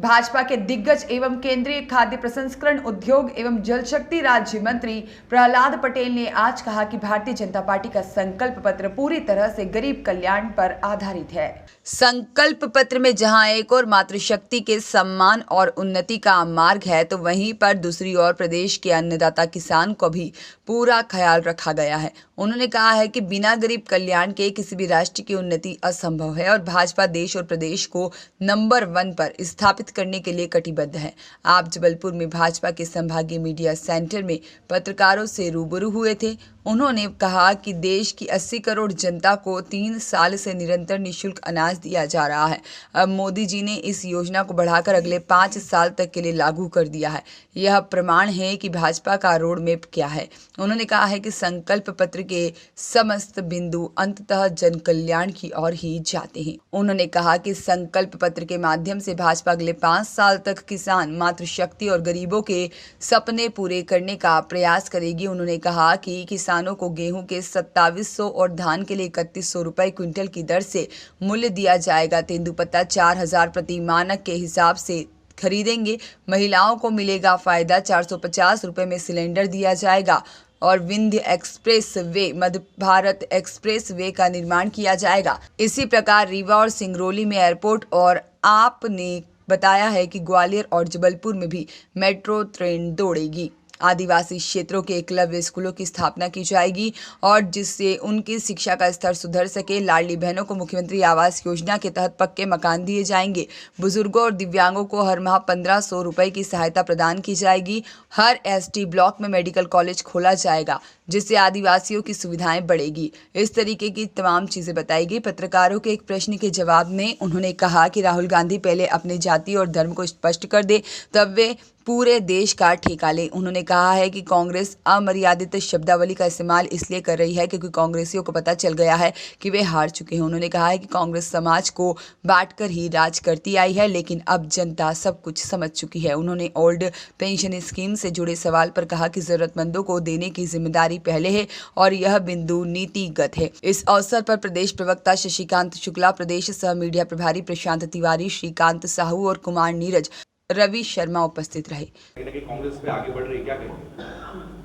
भाजपा के दिग्गज एवं केंद्रीय खाद्य प्रसंस्करण उद्योग एवं जल शक्ति राज्य मंत्री प्रहलाद पटेल ने आज कहा कि भारतीय जनता पार्टी का संकल्प पत्र पूरी तरह से गरीब कल्याण पर आधारित है। संकल्प पत्र में जहां एक और मातृशक्ति के सम्मान और उन्नति का मार्ग है, तो वहीं पर दूसरी ओर प्रदेश के अन्नदाता किसान को भी पूरा ख्याल रखा गया है। उन्होंने कहा है कि बिना गरीब कल्याण के किसी भी राष्ट्र की उन्नति असंभव है और भाजपा देश और प्रदेश को नंबर 1 पर स्थापित करने के लिए कटिबद्ध है। आप जबलपुर में भाजपा के संभागीय मीडिया सेंटर में पत्रकारों से रूबरू हुए थे। उन्होंने कहा कि देश की 80 करोड़ जनता को 3 साल से निरंतर निःशुल्क अनाज दिया जा रहा है। अब मोदी जी ने इस योजना को बढ़ाकर अगले 5 साल तक के लिए लागू कर दिया है। यह प्रमाण है कि भाजपा का रोड मैप क्या है। उन्होंने कहा है कि संकल्प पत्र के समस्त बिंदु अंततः जन कल्याण की ओर ही जाते हैं। उन्होंने कहा कि संकल्प पत्र के माध्यम से भाजपा अगले 5 साल तक किसान, मातृशक्ति और गरीबों के सपने पूरे करने का प्रयास करेगी। उन्होंने कहा कि किसानों को गेहूं के 2700 और धान के लिए 3100 रुपए क्विंटल की दर से मूल्य दिया जाएगा। तेंदुपत्ता 4000 प्रति मानक के हिसाब से खरीदेंगे। महिलाओं को मिलेगा फायदा, 450 रुपए में सिलेंडर दिया जाएगा और विंध्य एक्सप्रेस वे, मध्य भारत एक्सप्रेस वे का निर्माण किया जाएगा। इसी प्रकार रीवा और सिंगरौली में एयरपोर्ट और आपने बताया है कि ग्वालियर और जबलपुर में भी मेट्रो ट्रेन दौड़ेगी। आदिवासी क्षेत्रों के एकलव्य स्कूलों की स्थापना की जाएगी और जिससे उनकी शिक्षा का स्तर सुधर सके। लाडली बहनों को मुख्यमंत्री आवास योजना के तहत पक्के मकान दिए जाएंगे। बुजुर्गों और दिव्यांगों को हर माह 1500 रुपए की सहायता प्रदान की जाएगी। हर एसटी ब्लॉक में मेडिकल कॉलेज खोला जाएगा, जिससे आदिवासियों की सुविधाएं बढ़ेगी। इस तरीके की तमाम चीजें बताई गई। पत्रकारों के एक प्रश्न के जवाब में उन्होंने कहा कि राहुल गांधी पहले अपनी जाति और धर्म को स्पष्ट कर दे, तब वे पूरे देश का ठेका लें। उन्होंने कहा है कि कांग्रेस अमर्यादित शब्दावली का इस्तेमाल इसलिए कर रही है क्योंकि कांग्रेसियों को पता चल गया है कि वे हार चुके हैं। उन्होंने कहा है कि कांग्रेस समाज को बांटकर ही राज करती आई है, लेकिन अब जनता सब कुछ समझ चुकी है। उन्होंने ओल्ड पेंशन स्कीम से जुड़े सवाल पर कहा कि जरूरतमंदों को देने की जिम्मेदारी पहले है और यह बिंदु नीतिगत है। इस अवसर पर प्रदेश प्रवक्ता शशिकांत शुक्ला, प्रदेश सह मीडिया प्रभारी प्रशांत तिवारी, श्रीकांत साहू और कुमार नीरज, रवि शर्मा उपस्थित रहे। कांग्रेस पे आगे बढ़ रही, क्या कहेंगे?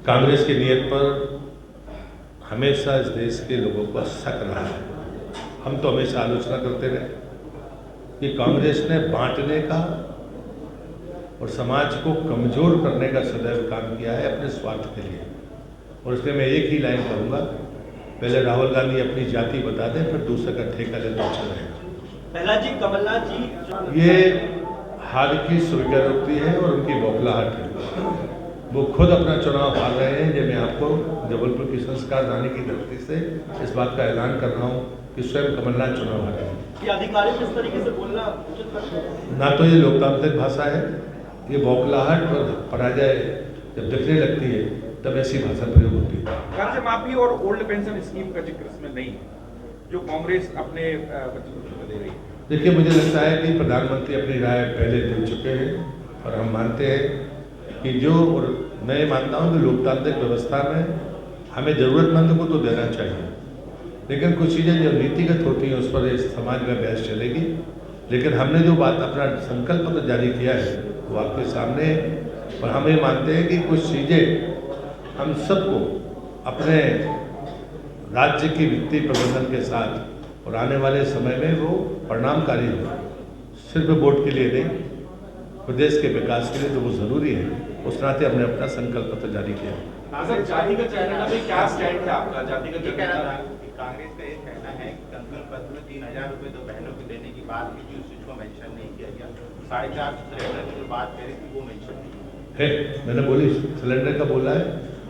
कांग्रेस की नीयत पर हमेशा इस देश के लोगों का शक रहा है। हम तो हमेशा आलोचना करते रहे कि कांग्रेस ने बांटने का और समाज को कमजोर करने का सदैव काम किया है अपने स्वार्थ के लिए। और इसलिए मैं एक ही लाइन कहूँगा, पहले राहुल गांधी अपनी जाति बता दें, फिर दूसरे का ठेका ले तो अच्छा रहेगा। प्रहलाद जी, कमलनाथ जी, ये हार की स्वीकारोक्ति है और उनकी बौखलाहट है। वो खुद अपना चुनाव हार रहे हैं। जब मैं आपको जबलपुर की संस्कार धानी की धरती से इस बात का ऐलान कर रहा हूँ कि स्वयं कमलनाथ चुनाव हार रहे हैं। ये आधिकारिक इस तरीके से बोलना उचित है? ना तो ये लोकतांत्रिक भाषा है, ये बौखलाहट और पराजय जब दिखने लगती है तब ऐसी भाषा प्रयोग होती है। कर्ज माफी और ओल्ड पेंशन स्कीम का जिक्र इसमें नहीं है, जो कांग्रेस अपने बच्चों को दे रही है। देखिए, मुझे लगता है कि प्रधानमंत्री अपनी राय पहले दे चुके हैं और हम मानते हैं कि जो, और मैं मानता हूं कि लोकतांत्रिक व्यवस्था में हमें ज़रूरतमंद को तो देना चाहिए, लेकिन कुछ चीज़ें जो नीतिगत होती हैं उस पर इस समाज में बहस चलेगी। लेकिन हमने जो बात अपना संकल्प पत्र जारी किया है वो आपके सामने है और हम ये मानते हैं कि कुछ चीज़ें हम सबको अपने राज्य की वित्तीय प्रबंधन के साथ और आने वाले समय में वो परिणामकारी हो, सिर्फ वोट के लिए नहीं, प्रदेश के विकास के लिए तो वो जरूरी है। उस नाते हमने अपना संकल्प पत्र जारी किया। जातिगत एजेंडा में क्या स्टैंड है आपका? जातिगत कांग्रेस का ये कहना है कि संकल्प पत्र में 3000 रुपये तो बहनों को देने की बात की थी, उस चीज को मेंशन नहीं किया गया। 450 सिलेंडर की जो बात करी थी वो मेंशन नहीं है। मैंने बोली सिलेंडर का बोला है।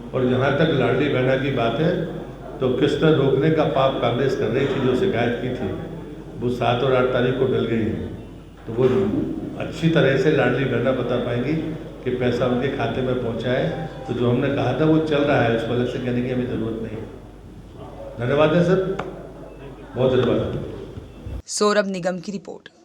और जहाँ तक लाडली बहना की बात है, तो किस्त रोकने का पाप कांग्रेस कर रही थी, जो शिकायत की थी वो 7 और 8 तारीख को डल गई है। तो वो अच्छी तरह से लाडली बहना बता पाएंगी कि पैसा उनके खाते में पहुंचा है। तो जो हमने कहा था वो चल रहा है, उस वजह से कहने की हमें ज़रूरत नहीं है। धन्यवाद है सर, बहुत धन्यवाद। सौरभ निगम की रिपोर्ट।